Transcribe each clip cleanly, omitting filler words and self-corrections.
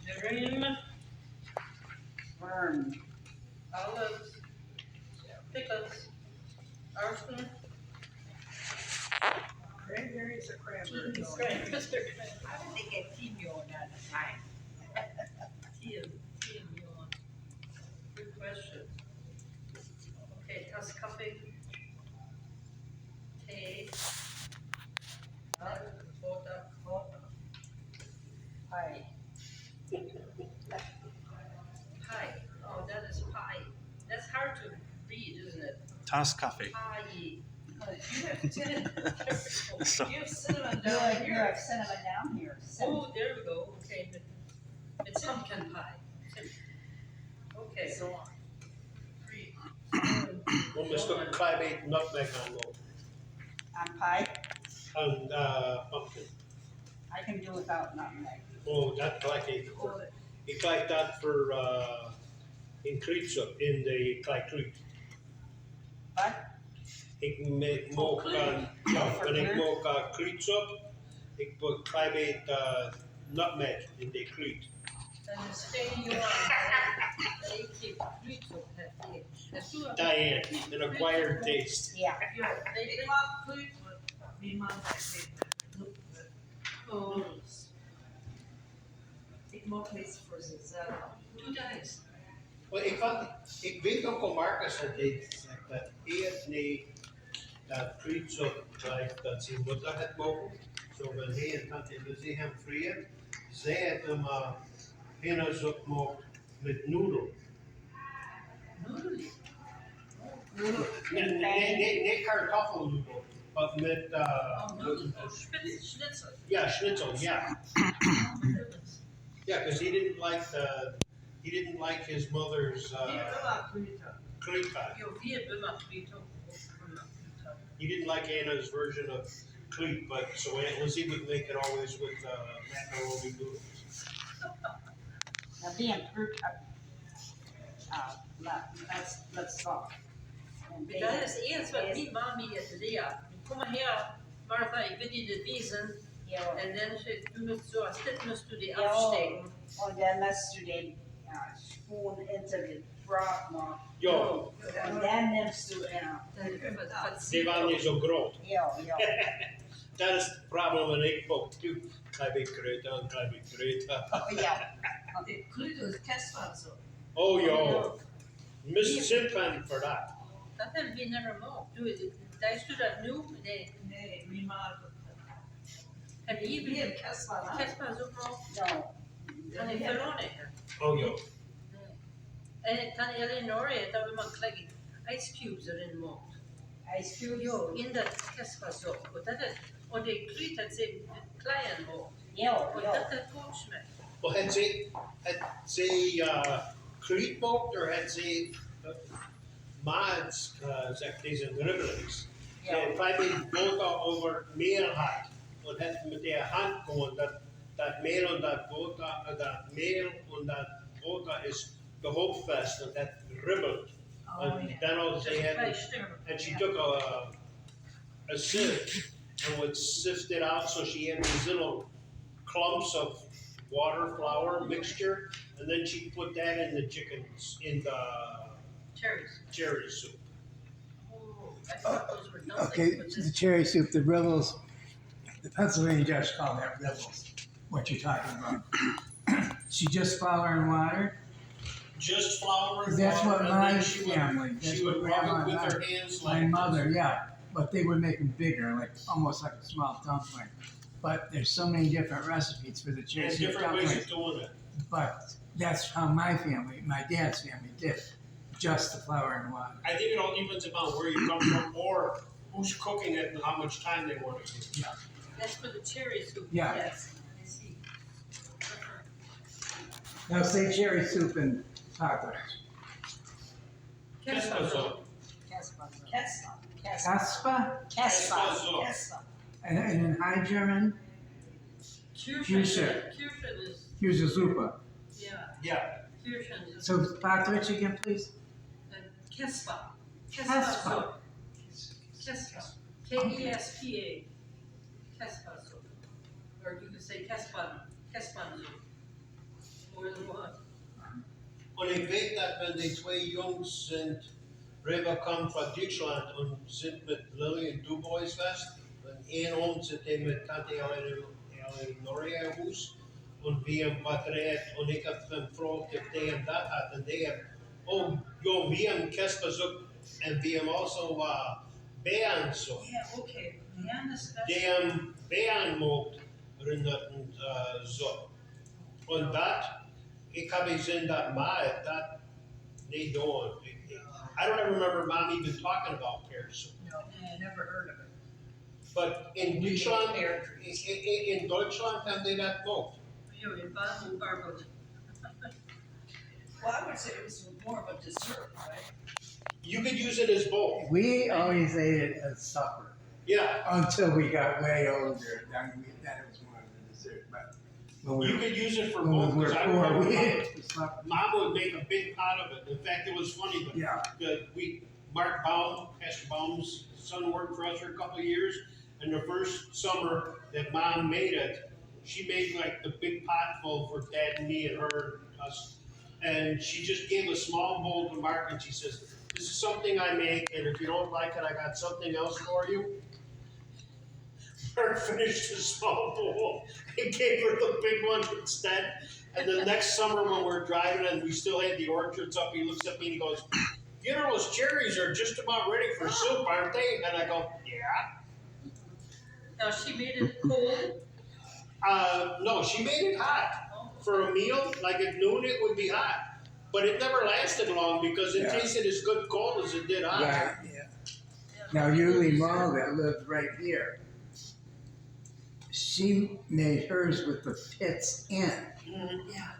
Dream, worm, olives, pickles, arson, Cranberries or cranberries? cranberries. I would think a female on that time. Tea and yawn. Good question. Okay, tas coffee, tea, water, Pie. pie. Oh, that is pie. That's hard to read, isn't it? Tas coffee. Pie. Oh, you have cinnamon. So- You have cinnamon You down have here. cinnamon down here. Oh, there we go. Okay, it's pumpkin pie. Okay. So, Three. Well, Mr. Climate nutmeg on pie, and pumpkin. I can do without nutmeg. Oh, that's like it's like that for in Crete soup, in the Clyde Creek. But Ik make For ook Crete? when ik maak Crete soup, ik put climate nutmeg in the Crete. And the staying on. They keep Greek to have it. Diane, an acquired taste. yeah, They mag Greek, maar niemand heeft Oh, Ik mag niets voor zichzelf. doe dat eens. Well, ik weet ook al Marcus had gezegd dat hij dat Crete soup gelijk dat ze moeder had mogen. Zo van hij en tante Lucie hem vrije. Zij had hem henna soup gemaakt met noedel. Noedelen. Nee, kartoffelnoedel. Maar met Schnitzel. yeah, schnitzel, yeah. Yeah, because he didn't like his mother's Crete pie. Jo, wir bimmer Greek. He didn't like Anna's version of Crete, but so Aunt Lizzie would make it always with macaroni noodles. now being fruit, let's talk. And Men dat is eens wat mijn mami is leer. Kom maar her, Martha, ik wil je dit wezen. Ja, En dan du musst so, als dit musst du die Ja. afsteken. und dann lässt du den Spoon into the broth noch. Jo, Und dann nimmst du, die waren niet zo groot. ja, Dat is het probleem en ik ook toe. Klein beetje Crete en klein beetje Crete. ja. Ik Greek is kerstman zo. Oh ja, Miss Simpan for that. Dat hebben we never more. Doe dat nu? Nee. Nee, niemand. Heb je Hier hier kerstman. kerstpas ook nog? No. Kan ik verloren? Oh ja. En kan Eleanor dat we maar klein ice cubes erin mocht. Ice cubes? Jo, in dat kerstpas ook. En de kriet had ze klein mocht. Ja, En ja. dat het goed smaakt. Well, had ze Crete mocht or had ze Mads, zeg deze dribbelings. Ze klein beetje boter over meel had. Und had met de hand gewoon dat meel en dat boter, dat meel en dat boter is de hoofdvest en dat ribbelt. And then all Just they had, vrij sterk. and she took a sieve and would sift it out so she had these little clumps of water flour mixture, and then she put that in the chickens in the Cherries. cherry soup. Oh, I thought those were dumplings. Okay, but the this- cherry soup, the ribbles, the Pennsylvania Dutch call that ribbles, what you're talking about. She just flour and water? Just flour and That's water, what and my then she family, would, that's she would what rub grandma it with her did. hands like My mother, yeah, but they would make them bigger, like, almost like a small dumpling. But there's so many different recipes for the this. cherry There's soup different ways of dumpling. doing it. But that's how my family, my dad's family did it, just the flour and water. I think it all depends upon where you come from or who's cooking it and how much time they want to give. That's for the cherry soup. Yeah. Yes, I see. Now say cherry soup in Plattdeutsch. Kespa soup. Kespa. Kerstman. Kaspa? Kespa. soup. Kerstman. And in High German, Kirschen. Kirschen. Kirschen is, Kirschsuppe. yeah, Yeah. Kirschen is. So Plattdeutsch again, please? Kespa. Kespa. soup. Kespa. Kespa. Kespa soup. Or you can say Kespan soup. Or will what? Und ich weiß, dass wenn die zwei Jungs sind rübergekommen von Deutschland und sind mit Lily und Dubois fest, und ein Abend sind die mit Tante Eleonora im Haus und wir haben Batterien und ich habe dann gefragt, ob die und das hat und die haben, oh, ja, wir haben Käse besucht und wir haben also Bären so. Ja, okay. Ja, das ist Die haben Bären gemacht und so. Und das, ich habe gesehen, das mal, das they don't. I don't ever remember Mom even talking about pear soup. No, I never heard of it. But in We Deutschland, make pear trees. in Deutschland haben die das gemacht. You in Bergholz. Well, I would say it was more of a dessert, right? You could use it as both. We always ate it as supper Yeah, until we got way older. Then it was more of a dessert. But when we you could use it for when both. we were 'Cause I poor, remember we ate it for supper. Mom would make a big pot of it. In fact, it was funny. Yeah. Mark Baum, Pastor Baum's son, worked for us for a couple of years. And the first summer that Mom made it, she made like the big pot full for Dad and me and her and us. And she just gave a small bowl to Mark and she says, "This is something I make, and if you don't like it, I got something else for you." Mark finished the small bowl and gave her the big one instead. And the next summer when we're driving and we still had the orchards up, he looks at me and he goes, "You know, those cherries are just about ready for soup, aren't they?" And I go, "Yeah." Now she made it cold. No, she made it hot. Oh, For a meal, like at noon, it would be hot. But it never lasted long because it Yeah. tasted as good cold as it did hot. Right, yeah. Now, Yuli Ma that lived right here, she made hers with the pits in. Mhm. Yeah.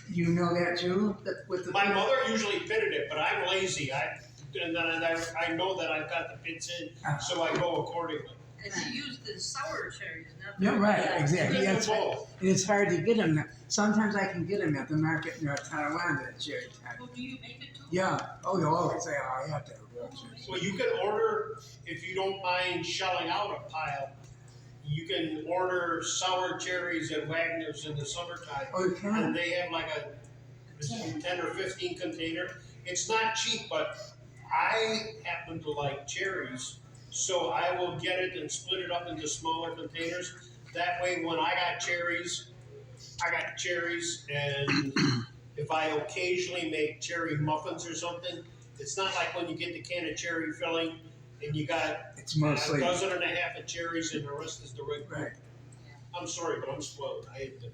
You know that too? That with the My pits? mother usually pitted it, but I'm lazy. I know that I've got the pits in, so I go accordingly. and she used the sour cherries, not. Yeah, right, Yeah. exactly. You can That's do both. and it's hard to get them. Sometimes I can get them at the market in North Carolina at cherry time. Oh, do you make it too? Yeah. Oh, you always say, oh, you have to have real cherries. Well, you can order, if you don't mind shelling out a pile, you can order sour cherries at Wagner's in the summertime. Oh, you And can? they have like a 10 or 15 container. It's not cheap, but I happen to like cherries. So I will get it and split it up into smaller containers. That way, when I got cherries, and if I occasionally make cherry muffins or something, it's not like when you get the can of cherry filling and you got It's a mostly, dozen and a half of cherries and the rest is the red fruit. right. I'm sorry, but I'm spoiled. I hate it.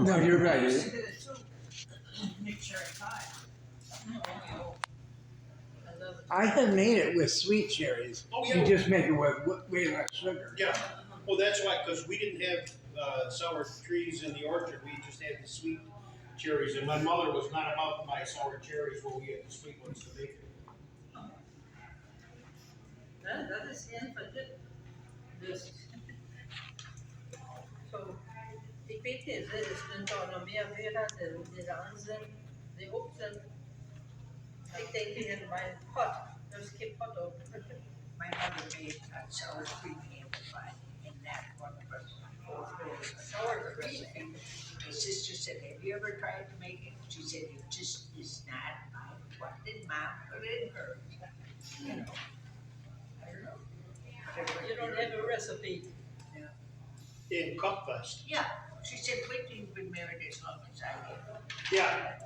No, you're right. I used to get it too. Make cherry pie. Oh, I love it. I have made it with sweet cherries. Oh, You yeah. just make it with way less sugar. Yeah. Well, that's why, because we didn't have sour trees in the orchard. We just had the sweet cherries. And my mother was not about to buy sour cherries when we had the sweet ones to make it. Dat is invalid. Dus. Zo. Ik weet niet, er is een dag nog meer weer dat de anderen, de op zijn. Ik denk in mijn pot, dus ik heb pot op. My mother made a sour cream apple pie, and that one was Sour cream. My sister said, "Have you ever tried to make it?" She said, "It just is not like what did Mom put in hers?" You know, I don't know. You don't have a recipe. In Cupfest. Yeah, she said, "Wait till you've been married as long as I have." Yeah.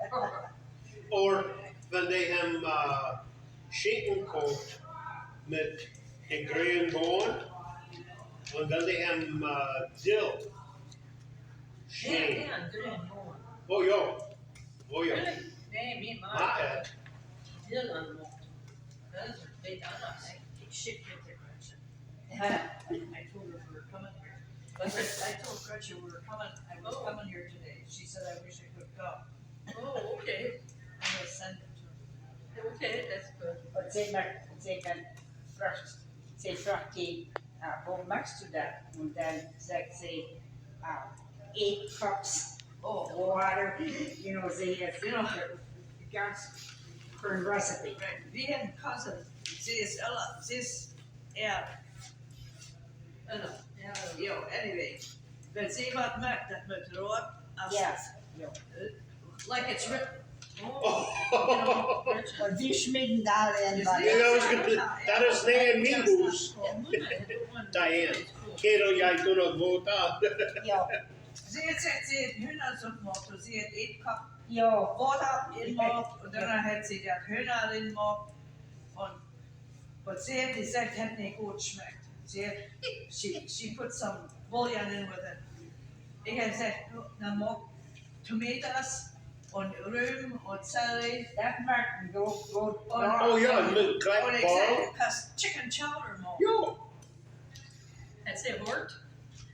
Or wenn die hem schinken koopt met green boon. Und dann die hem dill. Shane. Ja, grün, hoor. Oh ja. Oh ja. Really? Nee, me, Maar maar. het. Heel aanmocht. Dat is een beetje anders. Ik shit with her, Gretchen. I told her we were coming here. I told Gretchen we were coming, I was coming here today. She said, I wish I could come. Oh, okay. I'm gonna send it to her. Okay, that's good. But they can first, they frotty, go next to that, and then they 8 cups of water, you know, they have, gas for a recipe. Right, we had a cousin, this, yeah, Enough. anyway. But ze wat maakt dat met rood, als Yes, Like it's written. Oh, Und die schmieden da in that is name me who's Diane. Kerel, jij doet het woord aan. Ja, Ze heeft hühnersuppe gemacht und sie hat einen Kopf ja. Water in gemacht und dann hat sie das Hühner drin gemacht und sie hat gesagt, hat nicht gut geschmeckt. She put some bouillon in with it. Ich habe gesagt, dann mag Tomatoes und Rüben und Sellerie. Dat maakt me ook goed. Oh ja, met Und klein ich bal. sagte, kannst chicken chowder machen. Ja. Has it worked?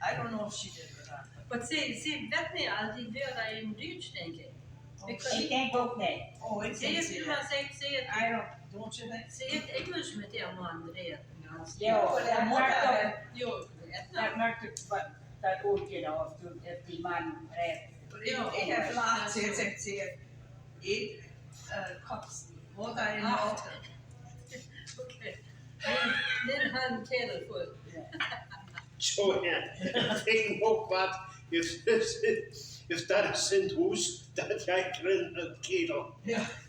I don't know if she did or not. But ze vet niet altijd weer dat in Duits, denk ik. Ik denk ook niet. Oh, ik Ze denk heeft ze maar don't you think? ze heeft Engels met die man erin. Ja, dat maakt ook. Jo, Dat maakt het wat dat ook, you know, if die man redt. Ik heb laatst gezegd, ze heeft 8 cups water in gemaakt. Oké. Den han kettle voor. Joanne, ik ook wat. If that is in hoes, dat jij krijgt een ketel.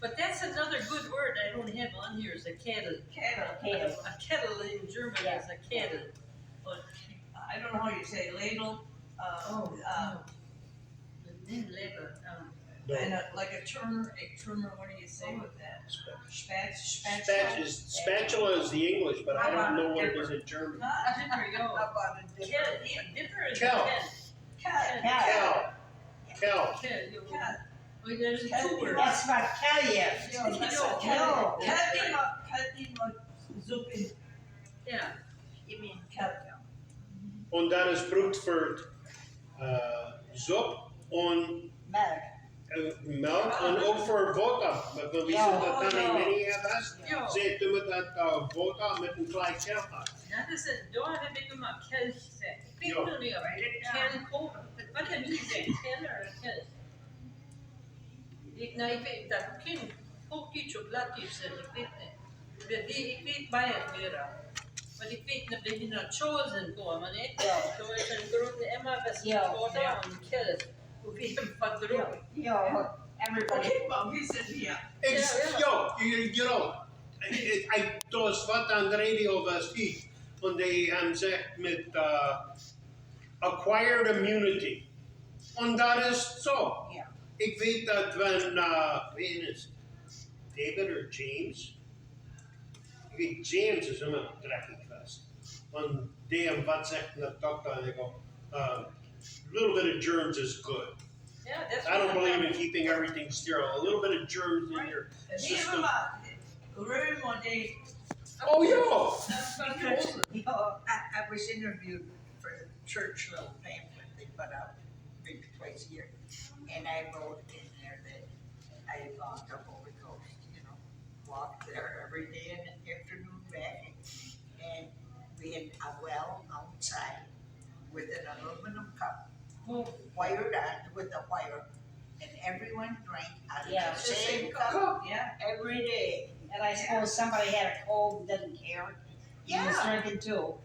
But that's another good word I don't have on here is a kettle. Kettle. A kettle in German is a kettle. But I don't know how you say ladle. then labor. And like a turner, what do you say with that? Spatula is the English, but I don't know what it is in German. There you go. About a Kettle, dipper. yeah, dipper is Kel. Cat. Kel. Kel. Cat. Well, there's Kel. two words. Dat is wat Kelly Ja, heeft. so No. cat in my soup in. Yeah. You mean cat? Und dat is brood voor soep en melk en ook voor vodka. Maar we wisten dat dan in many hebben. Ja. Ze doen dat vodka met een klein kelk. Dat is het. Daar heb ik hem maar kelch gezegd. Ik weet Ja. nog niet of het kel kopen. Wat heb je gezegd? Kel of kelch? Ik weet dat kind ook iets op Plattdeutsch zegt. Ik weet niet. Ik weet bij het weer. Maar ik weet niet of je naar chosen komen. Zo is een grote Emma vodka en kelch. Hoe weet je wat erop? Ja, everybody. Okay, well, we said yeah. You know, I was wat aan de radio was die. En die hebben gezegd met acquired immunity. En dat is zo. Ja. Ik weet dat wie is David or James? Ik weet James is een trekking vast. En die hebben wat zegt de dokter en they go, a little bit of germs is good. Yeah, that's I don't believe in keeping everything sterile. A little bit of germs in your Die system. room or they. Oh yeah. Because, I was interviewed for the church little pamphlet they put out maybe twice a year. And I wrote in there that I longed the Holy Ghost, you know, walked there every day in the afternoon back. And we had a well outside with an aluminum cup, wired on with a wire. And everyone drank out of the same cup. Yeah, every day. And I suppose somebody had a cold, didn't care. He was Yeah. drinking too.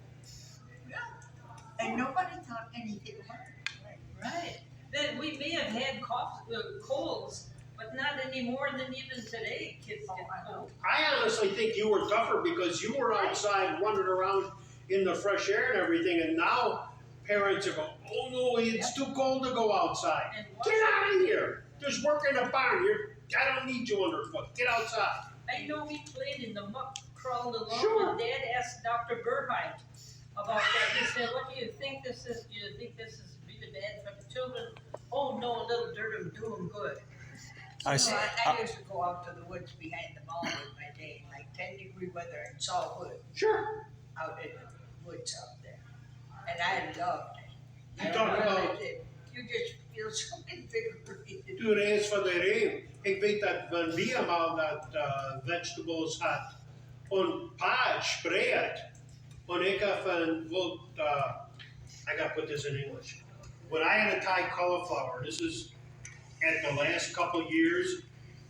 And nobody thought anything about it. right. Then we may have had colds, but not any more than even today. Kids get cold. I honestly think you were tougher because you were outside running around in the fresh air and everything, and now parents are going, oh no, it's too cold to go outside. And Get out of here. There's work in the barn. I don't need you underfoot. Get outside. I know we played in the muck, crawled along, Sure. and Dad asked Dr. Bergholz about that. He said, what do you think this is? Do you think this is really bad for the children? Oh no, a little dirt will do them good. I see. I used to go out to the woods behind the mall with my day, like 10-degree weather and saw wood Sure. out in the woods out there. And I loved it. You I talk really about- did. You just feel so invigorated. Toen eens van de regen. Ik weet dat van wie allemaal dat vegetables had. On pod spread. On ik heb van, I gotta put this in English. When I had a Thai cauliflower, this is at the last couple years,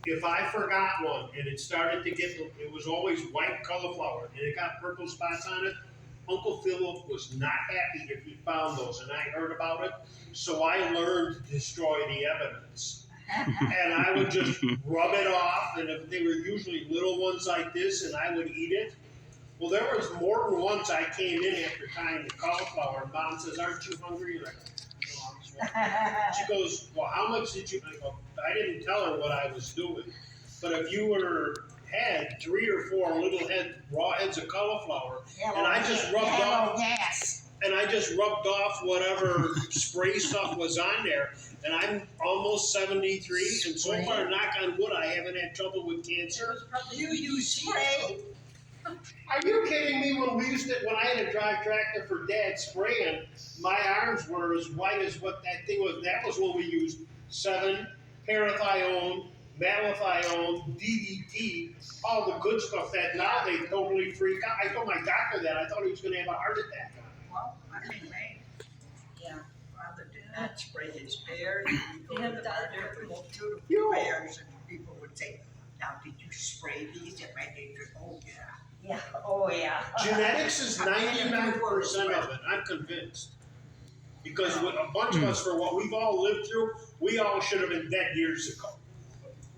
if I forgot one and it started to get, it was always white cauliflower and it got purple spots on it, Uncle Philip was not happy if he found those, and I heard about it, so I learned to destroy the evidence. And I would just rub it off, and if they were usually little ones like this, and I would eat it. Well, there was more than once I came in after tying the cauliflower, and Mom says, "Aren't you hungry?" And I go, "No, I'm just She goes, "Well, how much did you?" I go, "I didn't tell her what I was doing, but if you had 3 or 4 little raw heads of cauliflower, and I just rubbed off, gas. and I just rubbed off whatever spray stuff was on there, and I'm almost 73, and so far, knock on wood, I haven't had trouble with cancer." You use spray? Are you kidding me? When I had to drive tractor for Dad spraying, my arms were as white as what that thing was. That was when we used 7, parathione, malathione, DDT, all the good stuff that now they totally freak out. I told my doctor that. I thought he was going to have a heart attack. Well, I mean, man, Yeah. father did not spray his bears. He'd go to the beautiful You- bears, and people would say, "Now, did you spray these?" And my dad said, "Oh, yeah." Yeah, oh, yeah. Genetics is 99% of it. I'm convinced. Because with a bunch of us, for what we've all lived through, we all should have been dead years ago.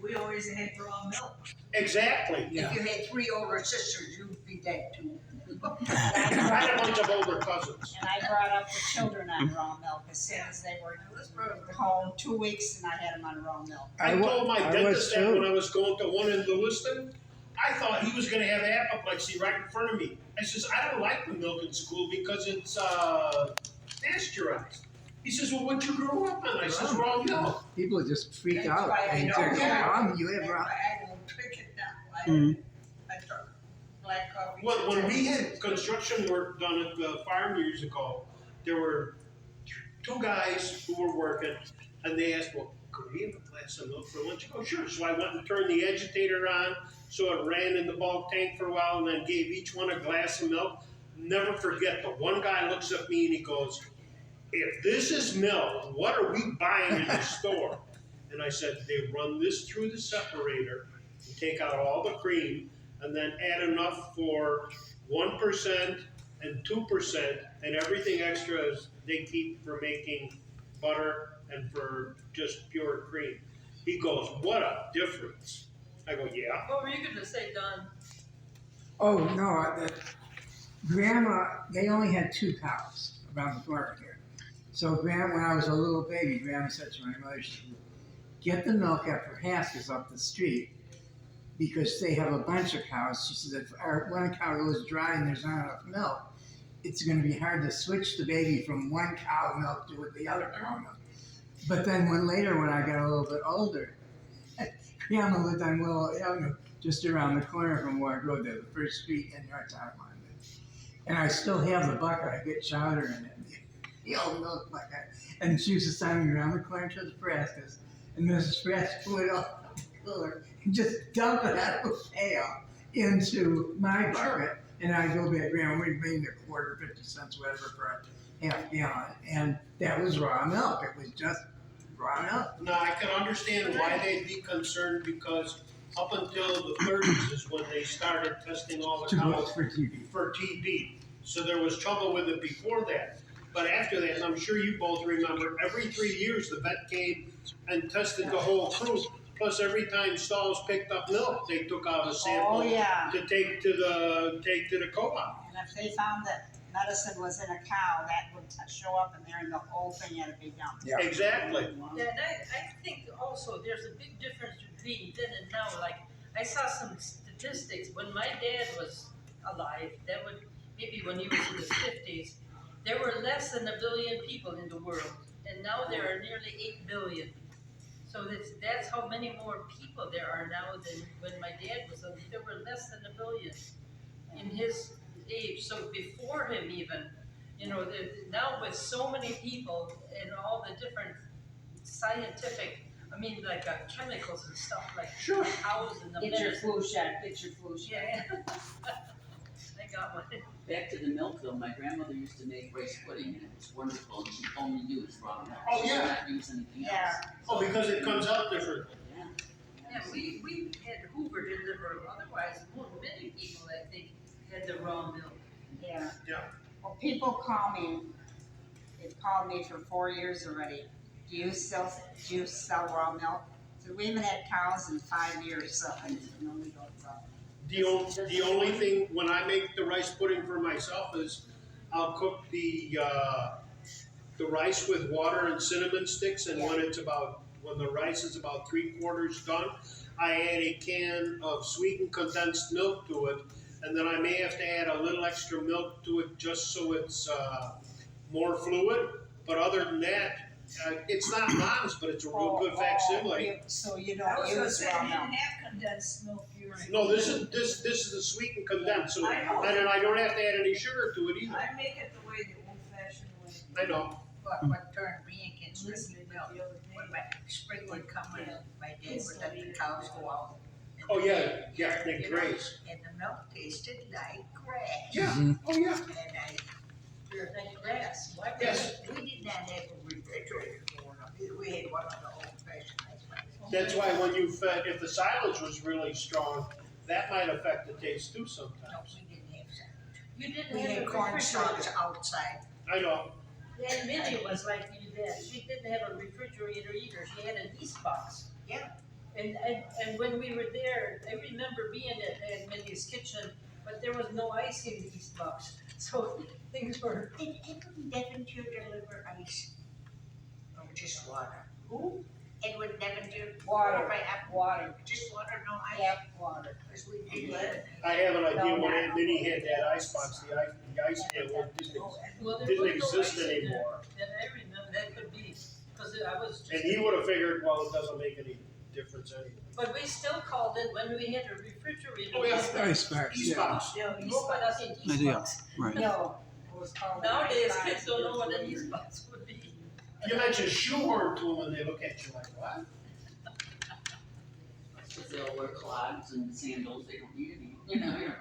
We always had raw milk. Exactly. Yeah. If you had 3 older sisters, you'd be dead too. I had a bunch of older cousins. And I brought up the children on raw milk as soon as they were home, 2 weeks, and I had them on raw milk. I told my I dentist was that too. when I was going to one in Lewiston, I thought he was going to have apoplexy right in front of me. I says, "I don't like the milk in school because it's pasteurized." He says, "Well, what'd you grow up on?" I says, "Raw milk." People just freak That's out. why I And don't say, care. "Mom, you have That's raw." why I don't drink it now. Mm. I drink black coffee. Well, when we had construction work done at the farm years ago, there were 2 guys who were working, and they asked, "Well, could we have a glass of milk for lunch?" I go, "Sure." So I went and turned the agitator on, so it ran in the bulk tank for a while, and then gave each one a glass of milk. Never forget, the one guy looks at me and he goes, "If this is milk, what are we buying in the store?" And I said, "They run this through the separator, and take out all the cream, and then add enough for 1% and 2%, and everything extra is they keep for making butter and for just pure cream." He goes, "What a difference." I go, "Yeah." What were you gonna say, Don? Oh, no, Grandma, they only had 2 cows around the corner here. So Grandma, when I was a little baby, Grandma said to my mother, she said, "Get the milk at Prohaska's up the street because they have a bunch of cows." She said, "If our one cow goes dry and there's not enough milk, it's going to be hard to switch the baby from one cow milk to the other cow milk." But then when I got a little bit older, Grandma lived on Willow Avenue, just around the corner from where I rode to the first street in Yorktown, London. And I still have the bucket. I get chowder in it, the old milk bucket. And she used to send me around the corner to the Frascas, and Mrs. Fraska would open the cooler and just dump it out of a pail into my bucket. And I'd go back, Grandma, we'd bring me a quarter, 50 cents, whatever, for a half gallon. And that was raw milk. It was just raw milk. Now, I can understand why they'd be concerned, because up until the 30s is when they started testing all the To cows vote for TV. for TB. So there was trouble with it before that. But after that, and I'm sure you both remember, every 3 years the vet came and tested the whole crew. Plus, every time stalls picked up milk, they took out a sample Oh, yeah. to take to the co-op. And if they found that medicine was in a cow, that would show up in there and the whole thing had to be dumped. Yeah. Exactly. Yeah, and I think also there's a big difference between then and now. Like, I saw some statistics when my dad was alive, that would, maybe when he was in his 50s, there were less than 1 billion people in the world, and now there are nearly 8 billion. So that's how many more people there are now than when my dad was alive. There were less than 1 billion in his age. So before him even, you know, now with so many people and all the different scientific, I mean, like chemicals and stuff, like Sure. cows and the Get your medicine. flu shot, get your flu shot. Yeah. I got one. Back to the milk though, my grandmother used to make rice pudding and it was wonderful, and she only used raw milk. Oh, She did yeah. not use anything Yeah. else. Oh, because it comes out different. Yeah. Yeah, we had Hoover deliver, otherwise many people, I think, had the raw milk. Yeah. Yeah. Well, people call me, they've called me for 4 years already. Do you sell raw milk? So we haven't had cows in 5 years, so I said, no, we don't sell. The only thing, when I make the rice pudding for myself is I'll cook the rice with water and cinnamon sticks, and when the rice is about 3/4 done, I add a can of sweetened condensed milk to it, and then I may have to add a little extra milk to it just so it's more fluid. But other than that, it's not Mom's, but it's a real good facsimile. So you I don't was gonna use say, raw I didn't milk? have condensed milk here. No, this is a sweetened condensed, so I know. and I don't have to add any sugar to it either. I make it the way, the old fashioned way. I know. What turned me against liquid milk, when my spring would come in, my dad would let the cows go out. Oh, yeah, they graze. And the milk tasted like grass. Yeah, oh, yeah. And I, You're like grass. Why would Yes. we did not have a refrigerator going up, we had one of the old fashioned. That's why when if the silage was really strong, that might affect the taste too No, sometimes. we didn't have that. You didn't We have had a corn stalks refrigerator. outside. I know. And Minnie was like you then. She didn't have a refrigerator either. She had an yeast box. Yeah. And when we were there, I remember being at Minnie's kitchen, but there was no ice in the yeast box. So things were. Did Edwin Devonshire deliver ice? Or just water? Who? Edwin Devonshire? Water. Right up, Water. just water, no ice? Yep, water. Because we did let. I have an idea No, when not- Aunt Minnie had that ice box, the ice can Well, there didn't was no exist ice in there. anymore. That I remember. That could be because I was just. And he would have figured, well, it doesn't make any difference anyway. But we still called it when we had a refrigerator. Oh, yeah. Ice box, East yeah. box. Yeah, we opened up in yeast Idea. box. Right. No, it was called. an Nowadays, ice box. kids don't know what a yeast box would be. You mention shoehorn to them and they look at you like, what? Because they'll wear clogs and sandals, they don't need any, you know,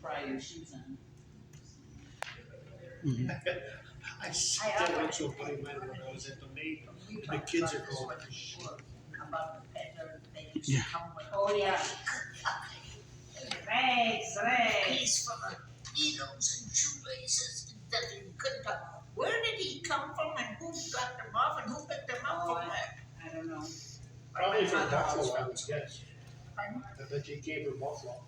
pry your shoes on. I still went to a buddy of mine when I was at the maid. The kids are going. About the peddler, they used to Yeah. come with. Oh, yeah. Thanks, thanks. Piece full of needles and shoelaces that you couldn't tell. Where did he come from and who got them off and who picked them up Oh, from there? I don't know. Probably from My mother always Buffalo, I would felt- guess. Pardon? I bet you came from Buffalo.